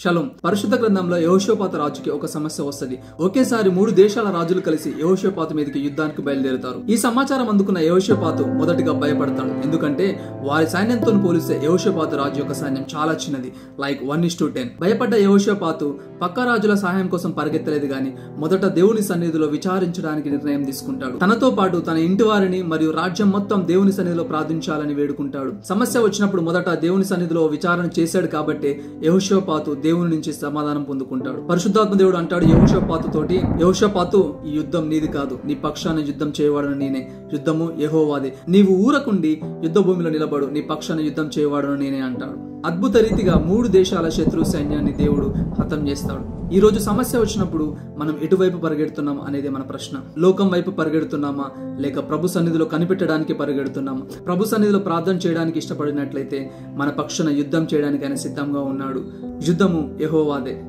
Shalom. పరిశుద్ధ గ్రంథంలో యెహోషాపాతు రాజుకి ఒక సమస్య వస్తది. ఒకేసారి 3 దేశాల రాజులు కలిసి యెహోషాపాతు మీదకి యుద్ధానికి బయలుదేరుతారు. ఈ సమాచారం అందుకున్న యెహోషాపాతు మొదటిగా భయపడతాడు. ఎందుకంటే వారి సైన్యంతో పోలిస్తే యెహోషాపాతు రాజు యొక్క సైన్యం చాలా చిన్నది, లైక్ 1:10. భయపడ్డ యెహోషాపాతు పక్క రాజుల సహాయం కోసం పరిగెత్తలేదు గాని మొదట దేవుని సన్నిధిలో విచారించడానికి నిర్ణయం తీసుకుంటాడు. తనతో పాటు తన ఇంటి వారిని మరియు రాజ్యం మొత్తం దేవుని సన్నిధిలో ప్రార్థించాలని వేడుకుంటాడు. సమస్య వచ్చినప్పుడు మొదట దేవుని సన్నిధిలో విచారణ చేశాడు కాబట్టి యెహోషాపాతు దేవుని నుంచి సమాధానం పొందుకుంటాడు. పరిశుద్ధాత్మ దేవుడు అంటాడు యెహోషాపాతు తోటి, యెహోషాపాతు, ఈ యుద్ధం నీది కాదు, నీ పక్షాన యుద్ధం చేయవాడను నేనే, యుద్ధము యెహోవాదే, నీవు ఊరకుండి యుద్ధ భూమిలో నిలబడు, నీ పక్షాన యుద్ధం చేయవాడను నేనే అంటాడు. అద్భుత రీతిగా 3 దేశాల శత్రు సైన్యాన్ని దేవుడు హతం చేస్తాడు. ఈ రోజు సమస్య వచ్చినప్పుడు మనం ఎటువైపు పరిగెడుతున్నాం అనేది మన ప్రశ్న. లోకం వైపు పరిగెడుతున్నామా లేక ప్రభు సన్నిధిలో కనిపెట్టడానికి పరిగెడుతున్నామా? ప్రభు సన్నిధిలో ప్రార్థన చేయడానికి ఇష్టపడినట్లయితే మన పక్షాన యుద్ధం చేయడానికి ఆయన సిద్ధంగా ఉన్నాడు. యుద్ధము యెహోవాదే.